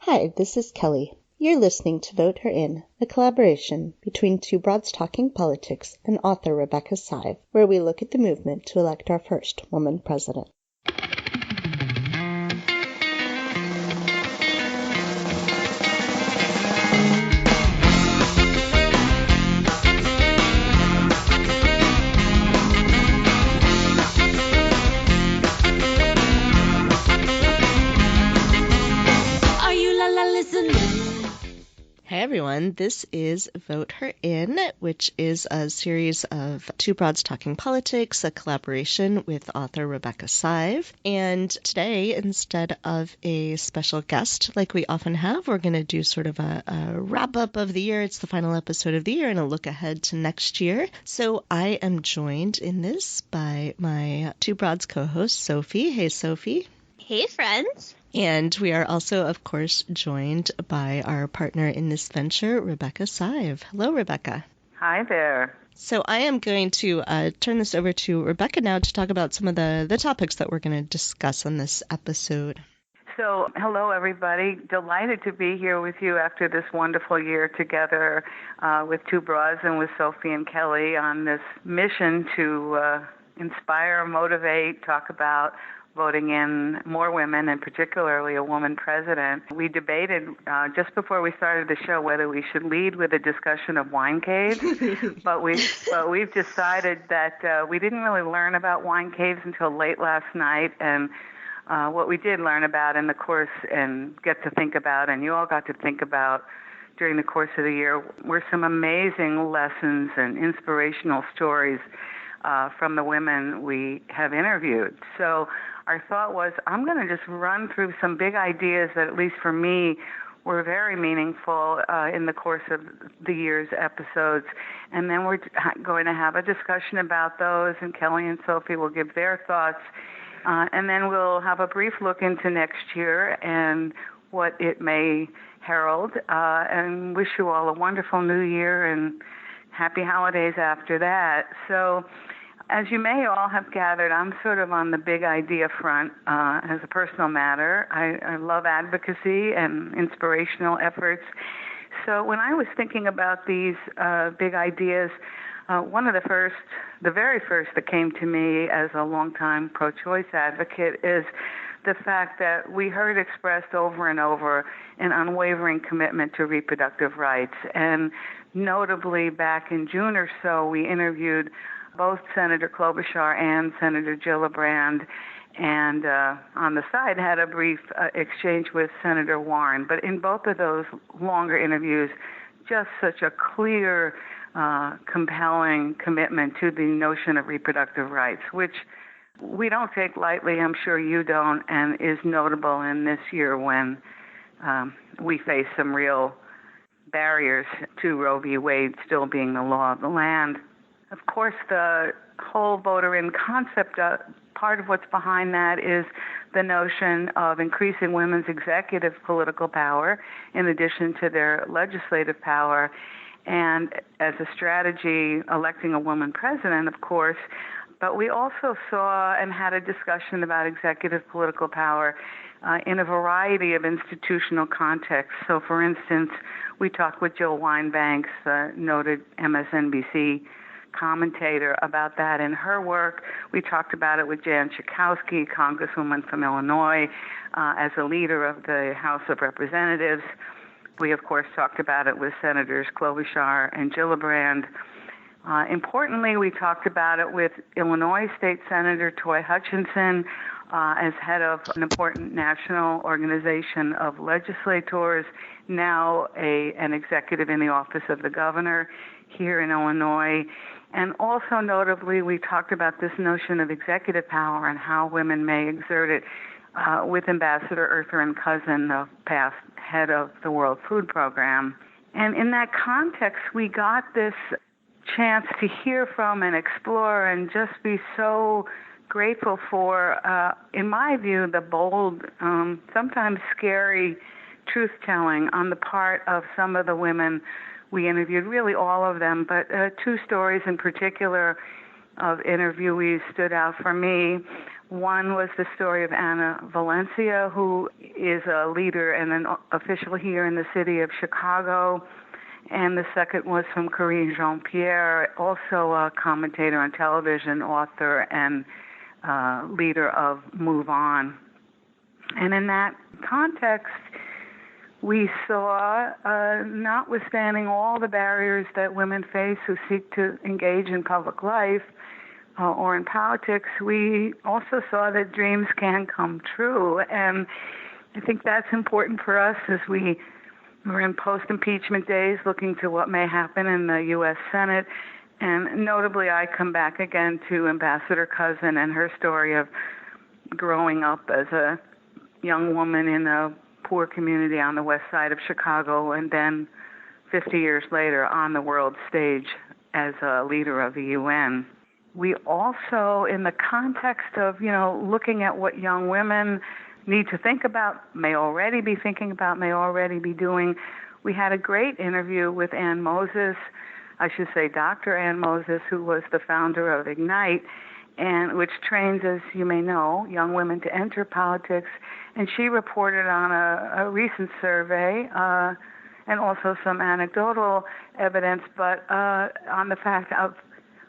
Hi, this is Kelly. You're listening to Vote Her In, a collaboration between Two Broads Talking Politics and author Rebecca Sive, where we look at the movement to elect our first woman president. Hey everyone, this is Vote Her In, which is a series of Two Broads Talking Politics, a collaboration with author Rebecca Sive. And today, instead of a special guest like we often have, we're going to do sort of a wrap-up of the year. It's the final episode of the year and a look ahead to next year. So I am joined in this by my Two Broads co-host, Sophie. Hey, Sophie. Hey, friends. And we are also, of course, joined by our partner in this venture, Rebecca Sive. Hello, Rebecca. Hi there. So I am going to turn this over to Rebecca now to talk about some of the topics that we're going to discuss on this episode. So, hello, everybody. Delighted to be here with you after this wonderful year together with Two Broads and with Sophie and Kelly on this mission to inspire, motivate, talk about voting in more women, and particularly a woman president. We debated just before we started the show whether we should lead with a discussion of wine caves, but we've decided that we didn't really learn about wine caves until late last night, and what we did learn about in the course and get to think about, and you all got to think about during the course of the year, were some amazing lessons and inspirational stories from the women we have interviewed. So our thought was, I'm going to just run through some big ideas that, at least for me, were very meaningful in the course of the year's episodes. And then we're going to have a discussion about those, and Kelly and Sophie will give their thoughts. And then we'll have a brief look into next year and what it may herald, and wish you all a wonderful new year and happy holidays after that. So, as you may all have gathered, I'm sort of on the big idea front as a personal matter. I love advocacy and inspirational efforts. So when I was thinking about these big ideas, one of the very first that came to me as a longtime pro-choice advocate is the fact that we heard expressed over and over an unwavering commitment to reproductive rights. And notably back in June or so, we interviewed both Senator Klobuchar and Senator Gillibrand, and on the side had a brief exchange with Senator Warren. But in both of those longer interviews, just such a clear, compelling commitment to the notion of reproductive rights, which we don't take lightly, I'm sure you don't, and is notable in this year when we face some real barriers to Roe v. Wade still being the law of the land. Of course, the whole voter-in concept, part of what's behind that is the notion of increasing women's executive political power in addition to their legislative power. And as a strategy, electing a woman president, of course. But we also saw and had a discussion about executive political power in a variety of institutional contexts. So, for instance, we talked with Jill Wine-Banks, noted MSNBC commentator, about that in her work. We talked about it with Jan Schakowsky, Congresswoman from Illinois, as a leader of the House of Representatives. We, of course, talked about it with Senators Klobuchar and Gillibrand. Importantly, we talked about it with Illinois State Senator Toy Hutchinson as head of an important national organization of legislators, now an executive in the office of the governor here in Illinois. And also notably, we talked about this notion of executive power and how women may exert it with Ambassador Eartha Cousin, the past head of the World Food Program. And in that context, we got this chance to hear from and explore and just be so grateful for, in my view, the bold, sometimes scary truth-telling on the part of some of the women we interviewed, really all of them, but two stories in particular of interviewees stood out for me. One was the story of Anna Valencia, who is a leader and an official here in the city of Chicago. And the second was from Corinne Jean-Pierre, also a commentator on television, author, and leader of Move On. And in that context, we saw, notwithstanding all the barriers that women face who seek to engage in public life or in politics, we also saw that dreams can come true. And I think that's important for us as we're in post-impeachment days looking to what may happen in the U.S. Senate. And notably, I come back again to Ambassador Cousin and her story of growing up as a young woman in a poor community on the west side of Chicago, and then 50 years later on the world stage as a leader of the UN. We also, in the context of, looking at what young women need to think about, may already be thinking about, may already be doing, we had a great interview with Ann Moses, I should say Dr. Ann Moses, who was the founder of Ignite, and which trains, as you may know, young women to enter politics. And she reported on a recent survey and also some anecdotal evidence, but on the fact of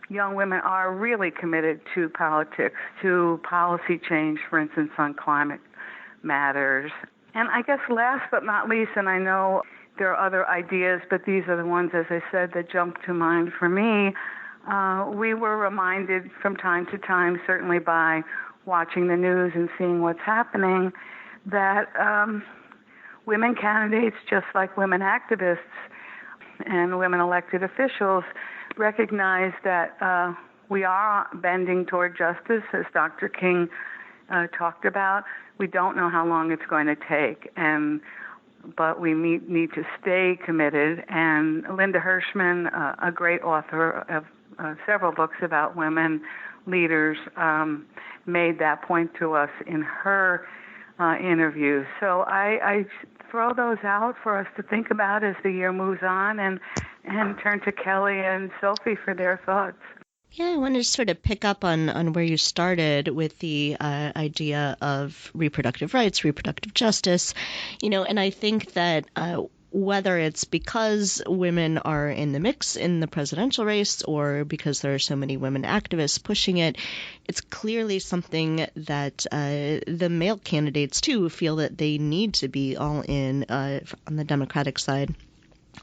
young women are really committed to politics, to policy change, for instance, on climate matters. And I guess last but not least, and I know there are other ideas, but these are the ones, as I said, that jump to mind for me. We were reminded from time to time, certainly by watching the news and seeing what's happening, that women candidates, just like women activists and women elected officials, recognize that we are bending toward justice, as Dr. King talked about. We don't know how long it's going to take, but we need to stay committed. And Linda Hirschman, a great author of several books about women leaders, made that point to us in her interview. So I throw those out for us to think about as the year moves on, and turn to Kelly and Sophie for their thoughts. Yeah, I wanted to sort of pick up on where you started with the idea of reproductive rights, reproductive justice, and I think that whether it's because women are in the mix in the presidential race or because there are so many women activists pushing it, it's clearly something that the male candidates, too, feel that they need to be all in on the Democratic side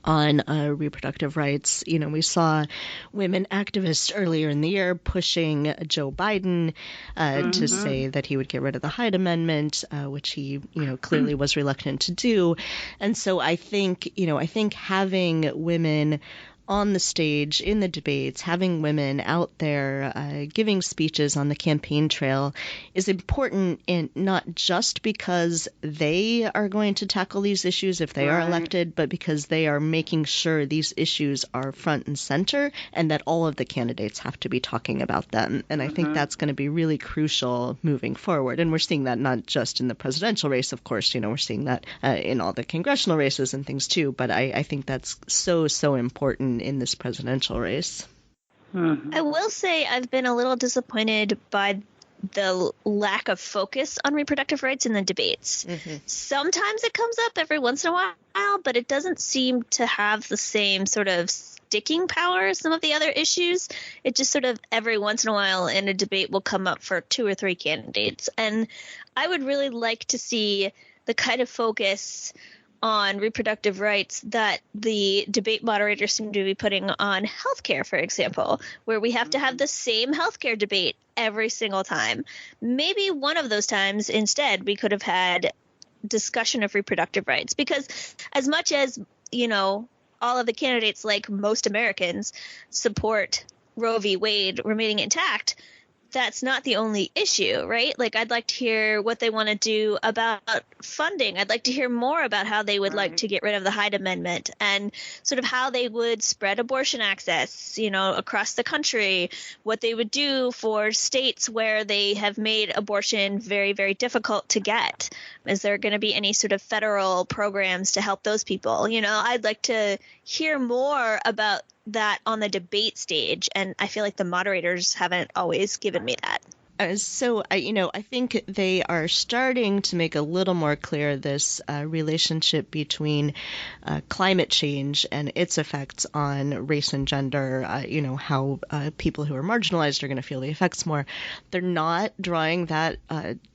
on reproductive rights. We saw women activists earlier in the year pushing Joe Biden to say that he would get rid of the Hyde Amendment, which he, clearly was reluctant to do. And so I think having women on the stage, in the debates, having women out there giving speeches on the campaign trail is important, and not just because they are going to tackle these issues if they are elected, but because they are making sure these issues are front and center and that all of the candidates have to be talking about them. And I think that's going to be really crucial moving forward. And we're seeing that not just in the presidential race, of course, we're seeing that in all the congressional races and things too. But I think that's so important in this presidential race. I will say I've been a little disappointed by the lack of focus on reproductive rights in the debates. Sometimes it comes up every once in a while, but it doesn't seem to have the same sort of sticking power as some of the other issues. It just sort of every once in a while in a debate will come up for 2 or 3 candidates. And I would really like to see the kind of focus on reproductive rights that the debate moderators seem to be putting on healthcare, for example, where we have to have the same healthcare debate every single time. Maybe one of those times instead we could have had discussion of reproductive rights, because as much as, all of the candidates, like most Americans, support Roe v. Wade remaining intact, that's not the only issue, right? Like, I'd like to hear what they want to do about funding. I'd like to hear more about how they would like to get rid of the Hyde Amendment and sort of how they would spread abortion access, across the country, what they would do for states where they have made abortion very, very difficult to get. Is there going to be any sort of federal programs to help those people? I'd like to hear more about that on the debate stage, and I feel like the moderators haven't always given me that. I think they are starting to make a little more clear this relationship between climate change and its effects on race and gender, how people who are marginalized are going to feel the effects more. They're not drawing that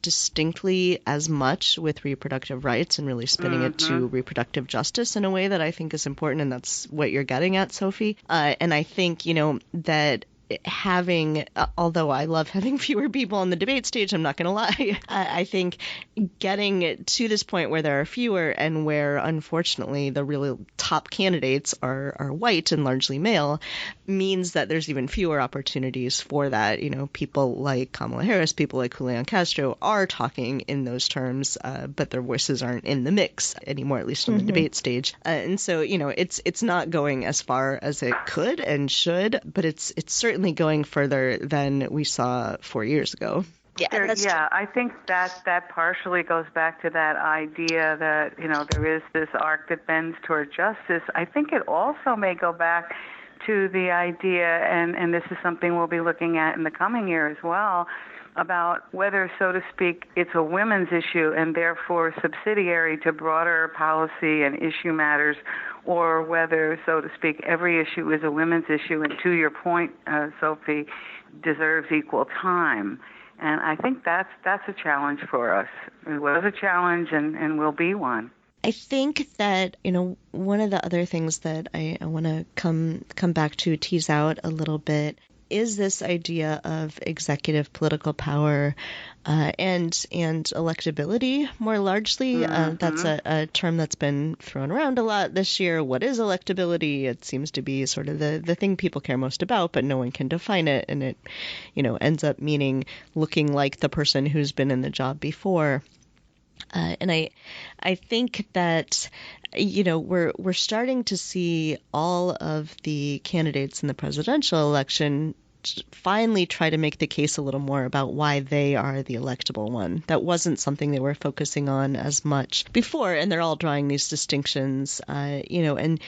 distinctly as much with reproductive rights and really spinning it to reproductive justice in a way that I think is important, and that's what you're getting at, Sophie. And I think, that having, although I love having fewer people on the debate stage, I'm not going to lie, I think getting to this point where there are fewer and where, unfortunately, the really top candidates are white and largely male means that there's even fewer opportunities for that. People like Kamala Harris, people like Julian Castro are talking in those terms, but their voices aren't in the mix anymore, at least on the debate stage. And so, it's not going as far as it could and should, but it's certainly going further than we saw 4 years ago. Yeah, I think that partially goes back to that idea that, there is this arc that bends toward justice. I think it also may go back to the idea, and this is something we'll be looking at in the coming year as well, about whether, so to speak, it's a women's issue and therefore subsidiary to broader policy and issue matters, or whether, so to speak, every issue is a women's issue and, to your point, Sophie, deserves equal time. And I think that's a challenge for us. It was a challenge and will be one. I think that, one of the other things that I want to come back to, tease out a little bit, is this idea of executive political power and electability more largely. That's a term that's been thrown around a lot this year. What is electability? It seems to be sort of the thing people care most about, but no one can define it. And it, ends up meaning looking like the person who's been in the job before. And I think that, we're starting to see all of the candidates in the presidential election finally try to make the case a little more about why they are the electable one. That wasn't something they were focusing on as much before, and they're all drawing these distinctions, and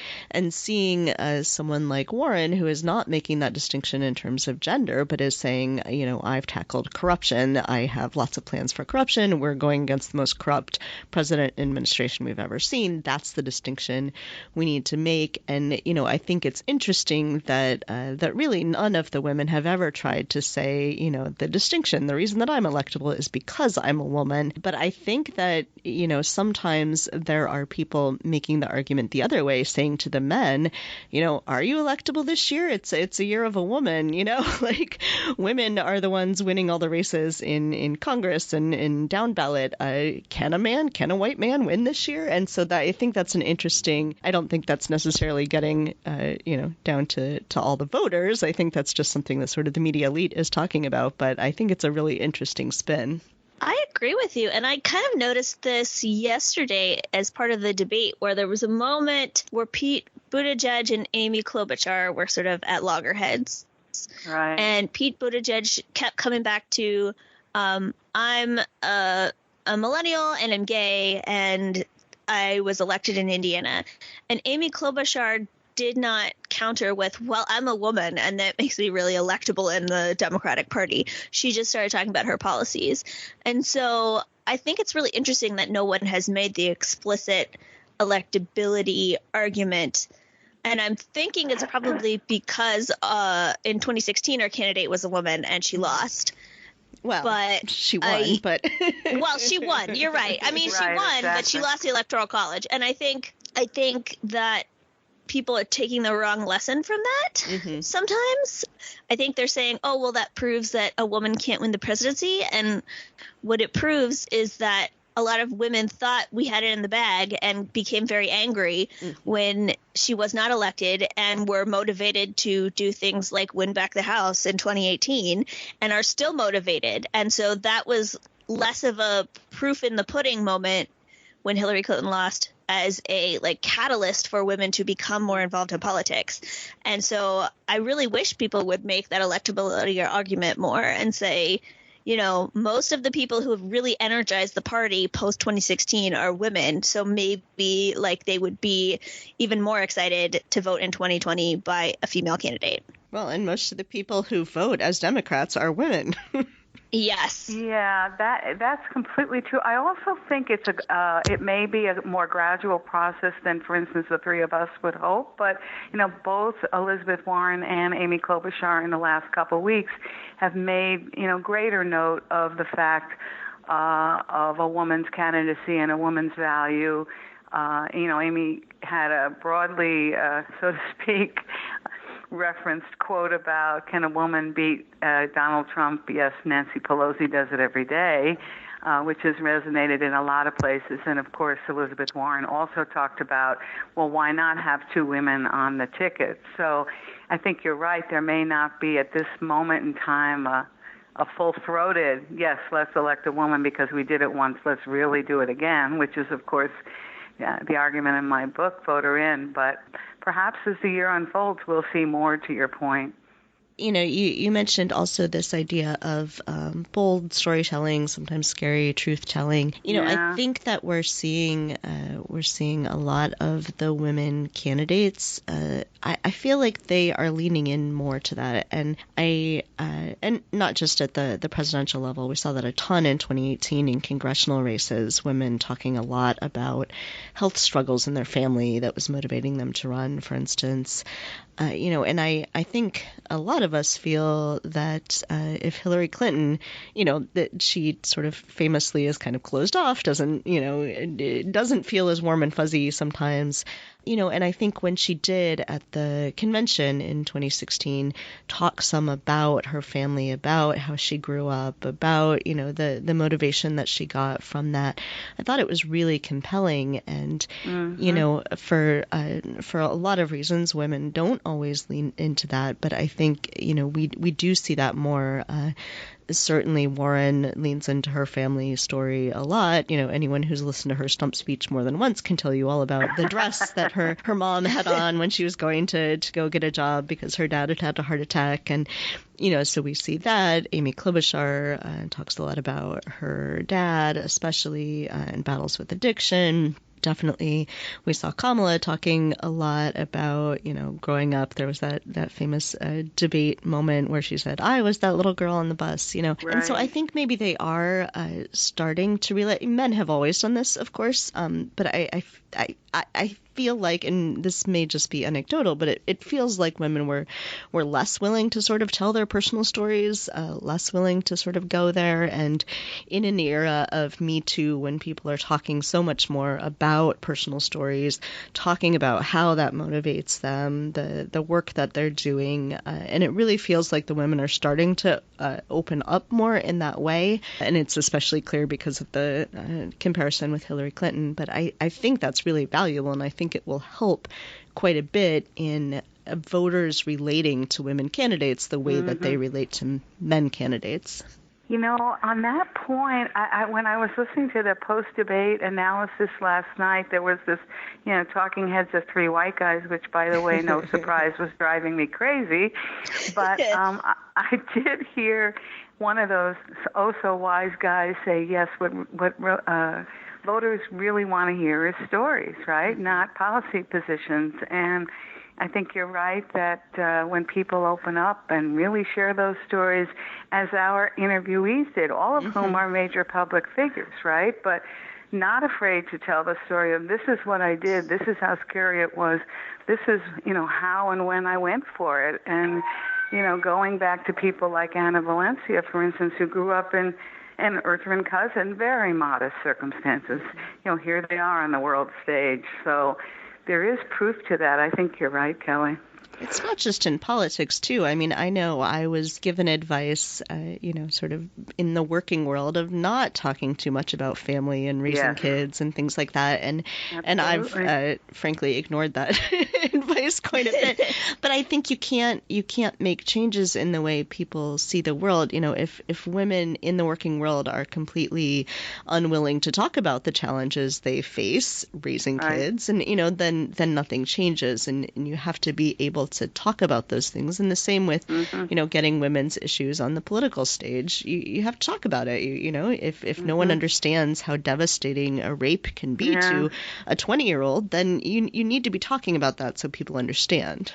seeing someone like Warren, who is not making that distinction in terms of gender, but is saying, I've tackled corruption, I have lots of plans for corruption, we're going against the most corrupt president administration we've ever seen. That's the distinction we need to make. And, I think it's interesting that really none of the women have ever tried to say, the distinction, the reason that I'm electable is because I'm a woman. But I think that, sometimes there are people making the argument the other way, saying to the men, are you electable this year? It's a year of a woman, like women are the ones winning all the races in Congress and in down ballot. Can a white man win this year? And so that I think that's an interesting, I don't think that's necessarily getting, down to all the voters. I think that's just something that sort of the media elite is talking about, but I think it's a really interesting spin. I agree with you. And I kind of noticed this yesterday as part of the debate where there was a moment where Pete Buttigieg and Amy Klobuchar were sort of at loggerheads. Right. And Pete Buttigieg kept coming back to, I'm a millennial and I'm gay and I was elected in Indiana. And Amy Klobuchar did not counter with, well, I'm a woman and that makes me really electable in the Democratic Party. She just started talking about her policies. And so I think it's really interesting that no one has made the explicit electability argument. And I'm thinking it's probably because in 2016 our candidate was a woman and she lost. Well, but she won, well, she won. You're right. I mean, she won, exactly. But she lost the Electoral College. And I think that people are taking the wrong lesson from that sometimes. I think they're saying, oh, well, that proves that a woman can't win the presidency. And what it proves is that a lot of women thought we had it in the bag and became very angry when she was not elected and were motivated to do things like win back the House in 2018 and are still motivated. And so that was less of a proof in the pudding moment when Hillary Clinton lost as a catalyst for women to become more involved in politics. And so I really wish people would make that electability argument more and say, most of the people who have really energized the party post 2016 are women. So maybe they would be even more excited to vote in 2020 by a female candidate. Well, and most of the people who vote as Democrats are women. Yes. Yeah, that's completely true. I also think it may be a more gradual process than, for instance, the three of us would hope. But both Elizabeth Warren and Amy Klobuchar in the last couple of weeks have made greater note of the fact of a woman's candidacy and a woman's value. Amy had a broadly, so to speak, referenced quote about, can a woman beat Donald Trump? Yes, Nancy Pelosi does it every day, which has resonated in a lot of places. And, of course, Elizabeth Warren also talked about, well, why not have two women on the ticket? So I think you're right. There may not be at this moment in time a full-throated, yes, let's elect a woman because we did it once, let's really do it again, which is, of course, the argument in my book, Vote Her In. But perhaps as the year unfolds, we'll see more, to your point. You mentioned also this idea of bold storytelling, sometimes scary truth-telling. I think that we're seeing a lot of the women candidates. I feel like they are leaning in more to that, and and not just at the presidential level. We saw that a ton in 2018 in congressional races. Women talking a lot about health struggles in their family that was motivating them to run, for instance. And I think a lot of us feel that if Hillary Clinton, that she sort of famously is kind of closed off, doesn't feel as warm and fuzzy sometimes. And I think when she did at the convention in 2016 talk some about her family, about how she grew up, about, the motivation that she got from that, I thought it was really compelling. And, for a lot of reasons, women don't always lean into that. But I think, we do see that more. Certainly Warren leans into her family story a lot. Anyone who's listened to her stump speech more than once can tell you all about the dress that her mom had on when she was going to go get a job because her dad had a heart attack. And, so we see that. Amy Klobuchar talks a lot about her dad, especially in battles with addiction. Definitely, we saw Kamala talking a lot about, growing up. There was that famous debate moment where she said, I was that little girl on the bus, Right. And so I think maybe they are starting to realize, men have always done this, of course, but I feel like, and this may just be anecdotal, but it feels like women were less willing to sort of tell their personal stories, less willing to sort of go there. And in an era of Me Too, when people are talking so much more about personal stories, talking about how that motivates them, the work that they're doing, and it really feels like the women are starting to open up more in that way. And it's especially clear because of the comparison with Hillary Clinton. But I think that's really valuable, and I think it will help quite a bit in voters relating to women candidates the way that they relate to men candidates. On that point, when I was listening to the post-debate analysis last night, there was this, talking heads of three white guys, which, by the way, no surprise, was driving me crazy. But I did hear one of those oh-so-wise guys say, yes, what voters really want to hear is stories, right? Not policy positions. And I think you're right that when people open up and really share those stories, as our interviewees did, all of whom are major public figures, right? But not afraid to tell the story of, this is what I did, this is how scary it was, this is, how and when I went for it. And, going back to people like Anna Valencia, for instance, who grew up in Earth and Cousin, very modest circumstances. Here they are on the world stage. So there is proof to that. I think you're right, Kelly. It's not just in politics, too. I mean, I know I was given advice, sort of in the working world of not talking too much about family and raising kids and things like that. And I've frankly ignored that advice quite a bit. But I think you can't make changes in the way people see the world. If women in the working world are completely unwilling to talk about the challenges they face raising kids, and then nothing changes, and you have to be able to talk about those things. And the same with, getting women's issues on the political stage. You have to talk about it. If no one understands how devastating a rape can be to a 20-year-old, then you need to be talking about that so people understand.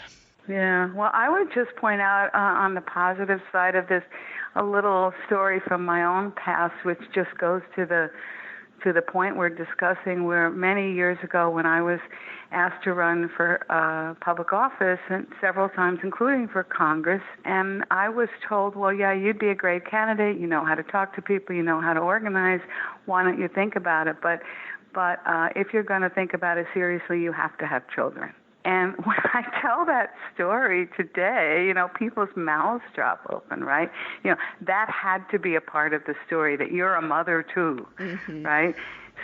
Yeah. Well, I would just point out on the positive side of this, a little story from my own past, which just goes to the point we're discussing, where many years ago when I was asked to run for public office, and several times, including for Congress, and I was told, well, yeah, you'd be a great candidate. You know how to talk to people. You know how to organize. Why don't you think about it? But if you're going to think about it seriously, you have to have children. And when I tell that story today, people's mouths drop open, right? That had to be a part of the story, that you're a mother too, right?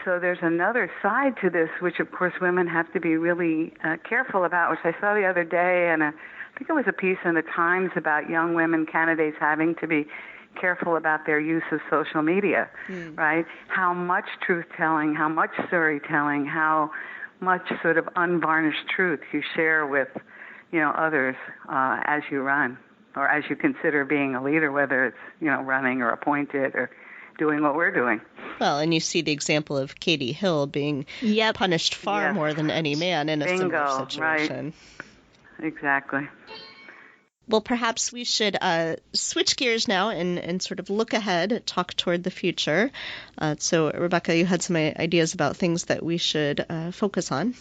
So there's another side to this, which of course women have to be really careful about, which I saw the other day, and I think it was a piece in the Times about young women candidates having to be careful about their use of social media, right? How much truth-telling, how much storytelling, how much sort of unvarnished truth you share with, others as you run, or as you consider being a leader, whether it's, running or appointed or doing what we're doing. Well, and you see the example of Katie Hill being punished far more than any man in a similar situation. Right. Exactly. Well, perhaps we should switch gears now and sort of look ahead, talk toward the future. So, Rebecca, you had some ideas about things that we should focus on.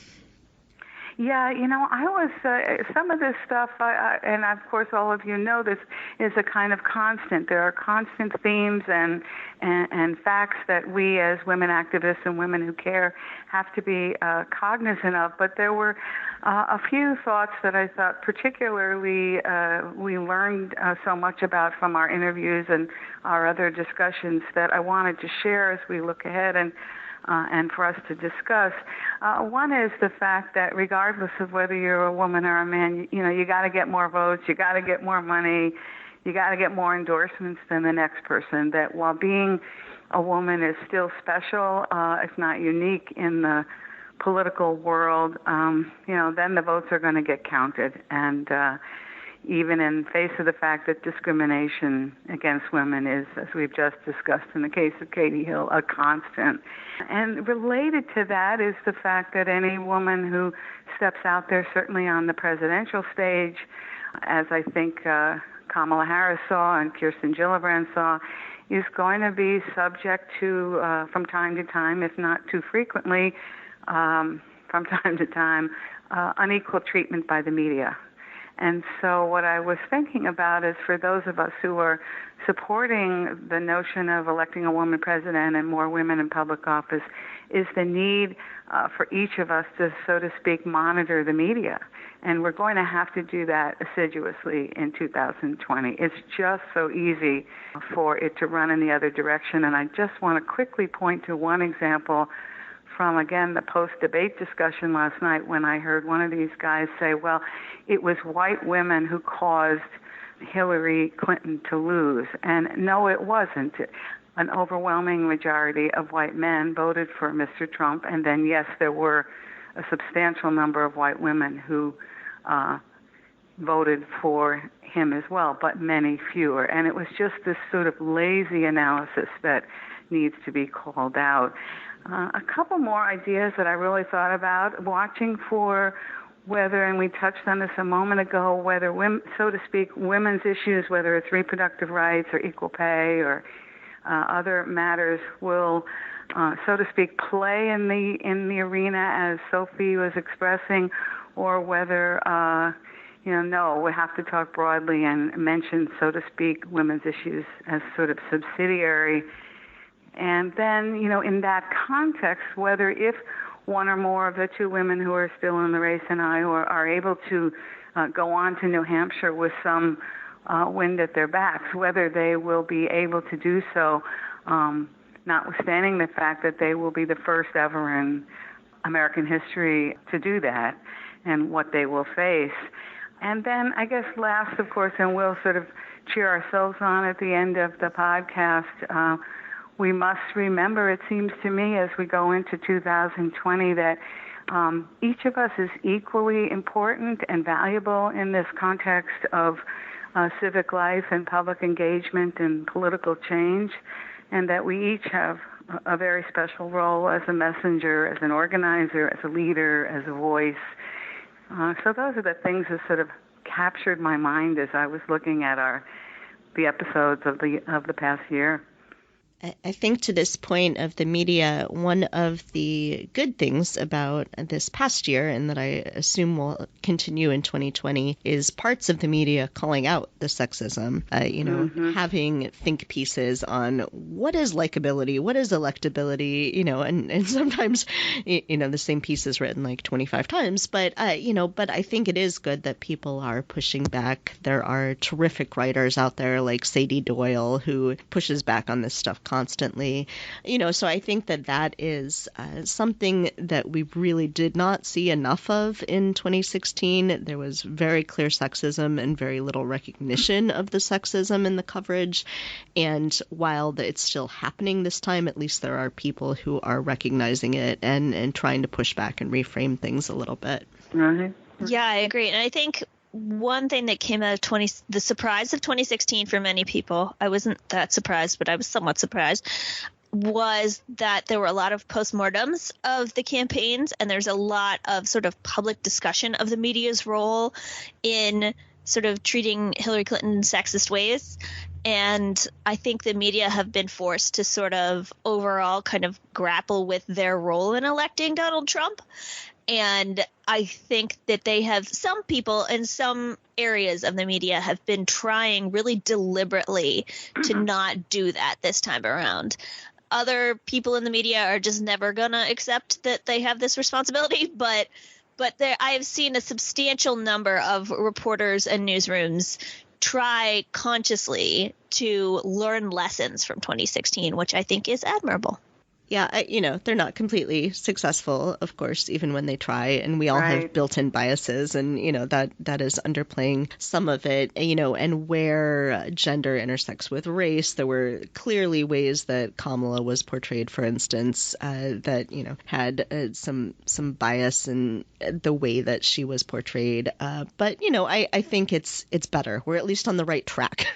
Yeah, I was, some of this stuff, and of course all of you know this, is a kind of constant. There are constant themes and facts that we as women activists and women who care have to be cognizant of. But there were a few thoughts that I thought particularly we learned so much about from our interviews and our other discussions that I wanted to share as we look ahead and for us to discuss. One is the fact that regardless of whether you're a woman or a man, you got to get more votes, you got to get more money, you got to get more endorsements than the next person. That while being a woman is still special, if not unique in the political world, then the votes are going to get counted. And even in face of the fact that discrimination against women is, as we've just discussed in the case of Katie Hill, a constant. And related to that is the fact that any woman who steps out there, certainly on the presidential stage, as I think Kamala Harris saw and Kirsten Gillibrand saw, is going to be subject to, from time to time, if not too frequently, from time to time, unequal treatment by the media. And so what I was thinking about is, for those of us who are supporting the notion of electing a woman president and more women in public office, is the need for each of us to, so to speak, monitor the media. And we're going to have to do that assiduously in 2020. It's just so easy for it to run in the other direction. And I just want to quickly point to one example from, again, the post-debate discussion last night, when I heard one of these guys say, well, it was white women who caused Hillary Clinton to lose. And no, it wasn't. An overwhelming majority of white men voted for Mr. Trump. And then, yes, there were a substantial number of white women who voted for him as well, but many fewer. And it was just this sort of lazy analysis that needs to be called out. A couple more ideas that I really thought about, watching for whether, and we touched on this a moment ago, whether women, so to speak, women's issues, whether it's reproductive rights or equal pay or other matters, will, so to speak, play in the arena as Sophie was expressing, or whether no, we have to talk broadly and mention, so to speak, women's issues as sort of subsidiary. And then, in that context, whether if one or more of the two women who are still in the race and I are able to go on to New Hampshire with some wind at their backs, whether they will be able to do so, notwithstanding the fact that they will be the first ever in American history to do that, and what they will face. And then I guess last, of course, and we'll sort of cheer ourselves on at the end of the podcast, we must remember, it seems to me, as we go into 2020, that each of us is equally important and valuable in this context of civic life and public engagement and political change, and that we each have a very special role as a messenger, as an organizer, as a leader, as a voice. So those are the things that sort of captured my mind as I was looking at our the episodes of the past year. I think to this point of the media, one of the good things about this past year, and that I assume will continue in 2020, is parts of the media calling out the sexism, having think pieces on what is likability, what is electability, and sometimes, the same piece is written like 25 times. But I think it is good that people are pushing back. There are terrific writers out there like Sadie Doyle who pushes back on this stuff constantly, so I think that is something that we really did not see enough of in 2016. There was very clear sexism and very little recognition of the sexism in the coverage. And while it's still happening this time, at least there are people who are recognizing it and trying to push back and reframe things a little bit. Right. Yeah, I agree. And I think one thing that came out of the surprise of 2016 for many people, I wasn't that surprised, but I was somewhat surprised, was that there were a lot of postmortems of the campaigns, and there's a lot of sort of public discussion of the media's role in sort of treating Hillary Clinton in sexist ways. And I think the media have been forced to sort of overall kind of grapple with their role in electing Donald Trump. And I think that some people in some areas of the media have been trying really deliberately to not do that this time around. Other people in the media are just never going to accept that they have this responsibility. But I have seen a substantial number of reporters and newsrooms try consciously to learn lessons from 2016, which I think is admirable. Yeah, they're not completely successful, of course, even when they try. And we all have built-in biases, and, that is underplaying some of it, and where gender intersects with race. There were clearly ways that Kamala was portrayed, for instance, that, had some bias in the way that she was portrayed. But, I think it's better. We're at least on the right track.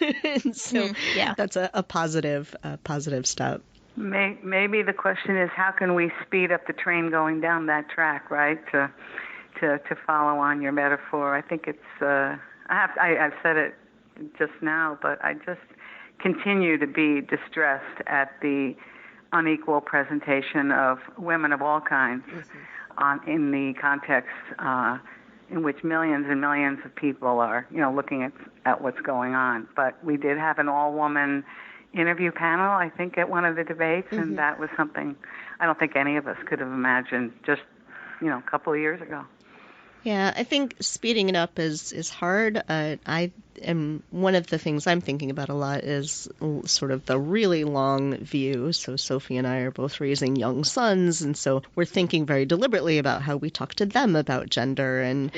So that's a positive step. Maybe the question is, how can we speed up the train going down that track, right? To follow on your metaphor, I think it's. I've said it just now, but I just continue to be distressed at the unequal presentation of women of all kinds in the context in which millions and millions of people are, looking at what's going on. But we did have an all-woman interview panel, I think, at one of the debates, and that was something I don't think any of us could have imagined just, a couple of years ago. Yeah, I think speeding it up is hard. And one of the things I'm thinking about a lot is sort of the really long view. So Sophie and I are both raising young sons, and so we're thinking very deliberately about how we talk to them about gender. And,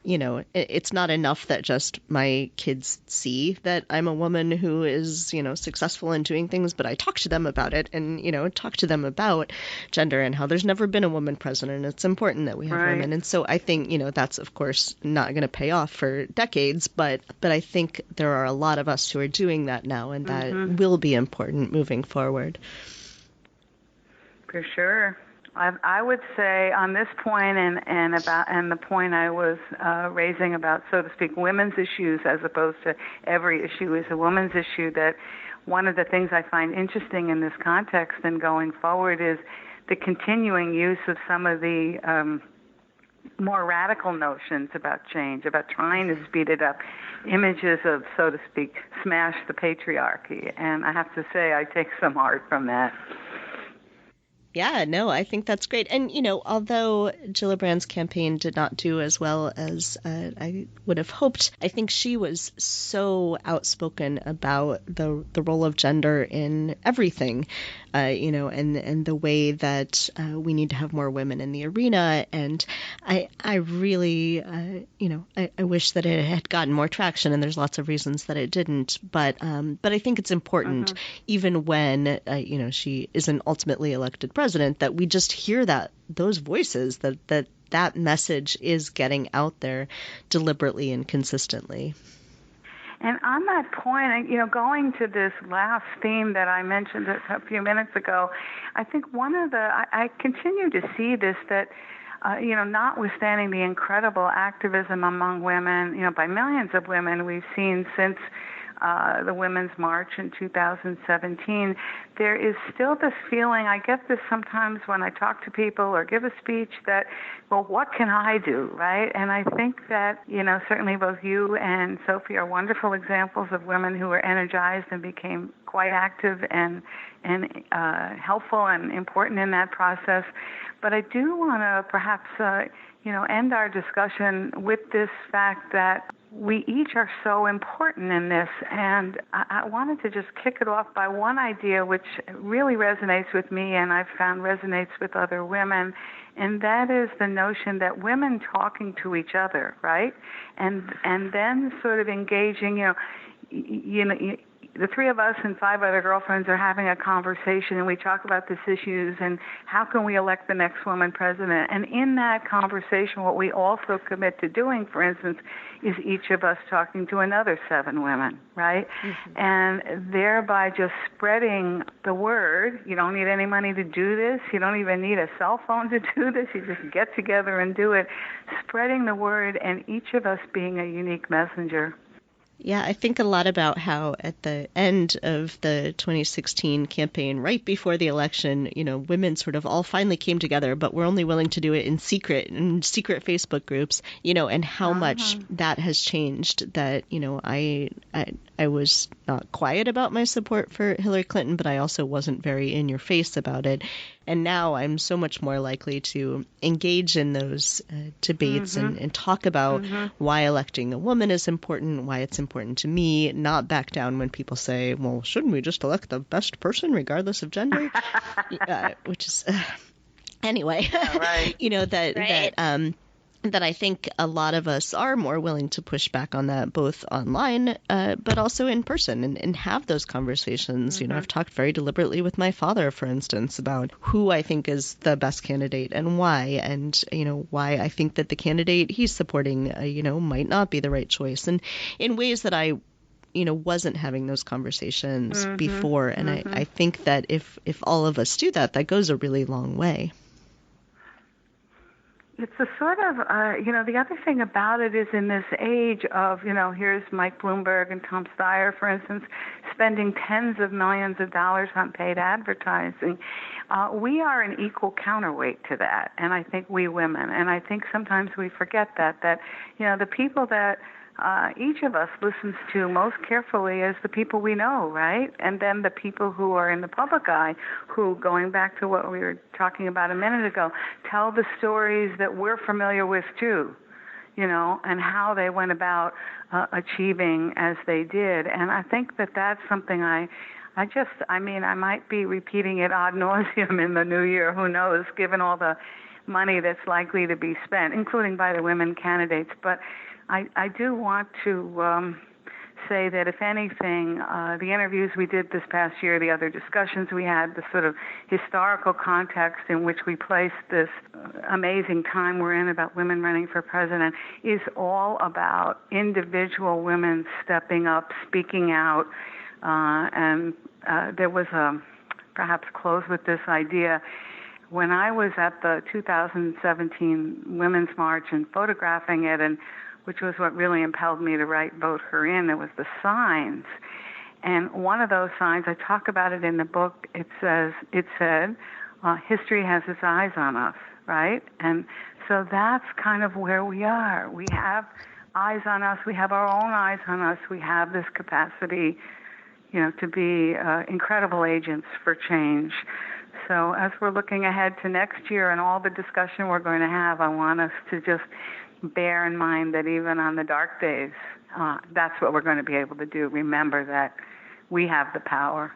it's not enough that just my kids see that I'm a woman who is, successful in doing things, but I talk to them about it and, talk to them about gender and how there's never been a woman president. It's important that we have women. And so I think, that's, of course, not going to pay off for decades, but I think there are a lot of us who are doing that now, and that will be important moving forward. For sure. I would say on this point and the point I was raising about, so to speak, women's issues as opposed to every issue is a woman's issue, that one of the things I find interesting in this context and going forward is the continuing use of some of the more radical notions about change, about trying to speed it up, images of, so to speak, smash the patriarchy. And I have to say, I take some art from that. Yeah, no, I think that's great. And, although Gillibrand's campaign did not do as well as I would have hoped, I think she was so outspoken about the role of gender in everything, and the way that we need to have more women in the arena. And I really, I wish that it had gotten more traction, and there's lots of reasons that it didn't. But I think it's important, even when, she isn't ultimately elected president, that we just hear those voices, that message is getting out there deliberately and consistently. And on that point, going to this last theme that I mentioned a few minutes ago, I think I continue to see this, that, notwithstanding the incredible activism among women, by millions of women we've seen since the Women's March in 2017, there is still this feeling, I get this sometimes when I talk to people or give a speech, that, well, what can I do, right? And I think that, certainly both you and Sophie are wonderful examples of women who were energized and became quite active and helpful and important in that process. But I do want to perhaps, end our discussion with this fact that we each are so important in this. And I wanted to just kick it off by one idea which really resonates with me and I've found resonates with other women. And that is the notion that women talking to each other, right? And then sort of engaging, the three of us and five other girlfriends are having a conversation and we talk about these issues and how can we elect the next woman president. And in that conversation, what we also commit to doing, for instance, is each of us talking to another 7 women, right? Mm-hmm. And thereby just spreading the word. You don't need any money to do this. You don't even need a cell phone to do this. You just get together and do it, spreading the word and each of us being a unique messenger. Yeah, I think a lot about how at the end of the 2016 campaign, right before the election, women sort of all finally came together, but we're only willing to do it in secret Facebook groups, and how much that has changed. That, I was not quiet about my support for Hillary Clinton, but I also wasn't very in your face about it. And now I'm so much more likely to engage in those debates and talk about why electing a woman is important, why it's important to me, not back down when people say, well, shouldn't we just elect the best person regardless of gender? Which is, anyway, yeah, right. that I think a lot of us are more willing to push back on that, both online, but also in person, and have those conversations. I've talked very deliberately with my father, for instance, about who I think is the best candidate and why, and, why I think that the candidate he's supporting, might not be the right choice, and in ways that I wasn't having those conversations before. And I think that if all of us do that, that goes a really long way. It's a sort of, the other thing about it is in this age of, here's Mike Bloomberg and Tom Steyer, for instance, spending tens of millions of dollars on paid advertising. We are an equal counterweight to that, and I think we women, and I think sometimes we forget that the people that each of us listens to most carefully is the people we know, right? And then the people who are in the public eye, who, going back to what we were talking about a minute ago, tell the stories that we're familiar with too, and how they went about achieving as they did. And I think that that's something I might be repeating it ad nauseum in the new year, who knows, given all the money that's likely to be spent, including by the women candidates. But I do want to say that, if anything, the interviews we did this past year, the other discussions we had, the sort of historical context in which we placed this amazing time we're in about women running for president, is all about individual women stepping up, speaking out. And there was perhaps close with this idea. When I was at the 2017 Women's March and photographing it, and which was what really impelled me to write Vote Her In, it was the signs. And one of those signs, I talk about it in the book, it said, history has its eyes on us, right? And so that's kind of where we are. We have eyes on us. We have our own eyes on us. We have this capacity, to be incredible agents for change. So as we're looking ahead to next year and all the discussion we're going to have, I want us to just bear in mind that even on the dark days, that's what we're going to be able to do. Remember that we have the power.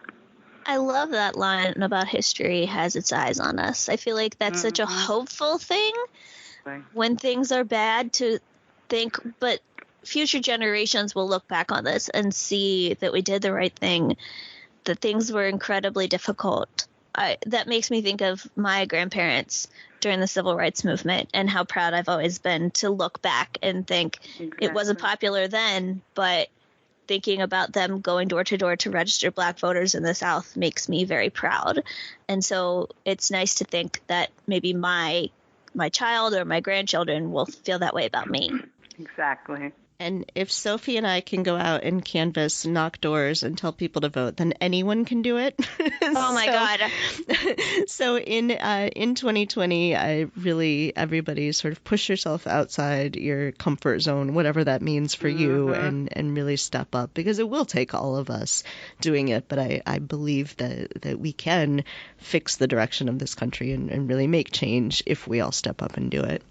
I love that line about history has its eyes on us. I feel like that's such a hopeful thing when things are bad, to think, but future generations will look back on this and see that we did the right thing, that things were incredibly difficult. That makes me think of my grandparents during the civil rights movement and how proud I've always been to look back and think it wasn't popular then, but thinking about them going door to door to register Black voters in the South makes me very proud. And so it's nice to think that maybe my child or my grandchildren will feel that way about me. Exactly. And if Sophie and I can go out and canvass, knock doors, and tell people to vote, then anyone can do it. Oh my God. So in 2020, everybody sort of push yourself outside your comfort zone, whatever that means for you, and really step up, because it will take all of us doing it. But I believe that we can fix the direction of this country and really make change if we all step up and do it.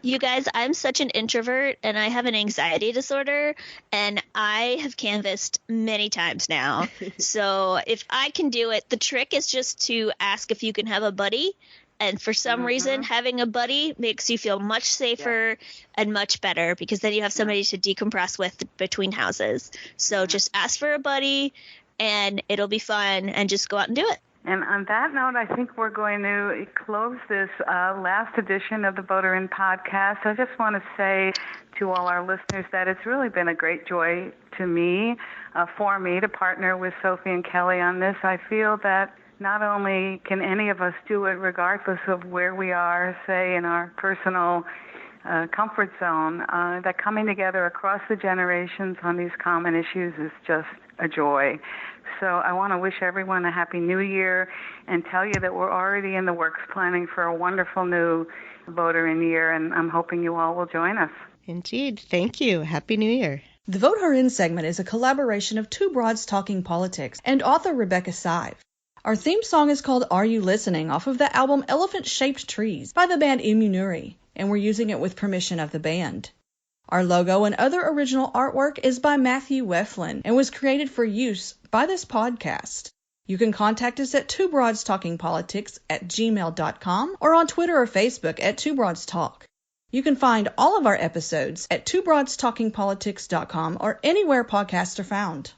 You guys, I'm such an introvert and I have an anxiety disorder, and I have canvassed many times now. So if I can do it, the trick is just to ask if you can have a buddy. And for some reason, having a buddy makes you feel much safer and much better, because then you have somebody to decompress with between houses. So just ask for a buddy and it'll be fun, and just go out and do it. And on that note, I think we're going to close this last edition of the Voter In podcast. I just want to say to all our listeners that it's really been a great joy to me, for me, to partner with Sophie and Kelly on this. I feel that not only can any of us do it regardless of where we are, say, in our personal comfort zone, that coming together across the generations on these common issues is just a joy. So I want to wish everyone a happy new year and tell you that we're already in the works planning for a wonderful new Voter In year, and I'm hoping you all will join us. Indeed. Thank you. Happy New Year. The Vote Her In segment is a collaboration of Two Broads Talking Politics and author Rebecca Sive. Our theme song is called Are You Listening, off of the album Elephant-Shaped Trees by the band Immunuri, and we're using it with permission of the band. Our logo and other original artwork is by Matthew Weflin and was created for use by this podcast. You can contact us at twobroadstalkingpolitics@gmail.com or on Twitter or Facebook at Two Broads Talk. You can find all of our episodes at twobroadstalkingpolitics.com or anywhere podcasts are found.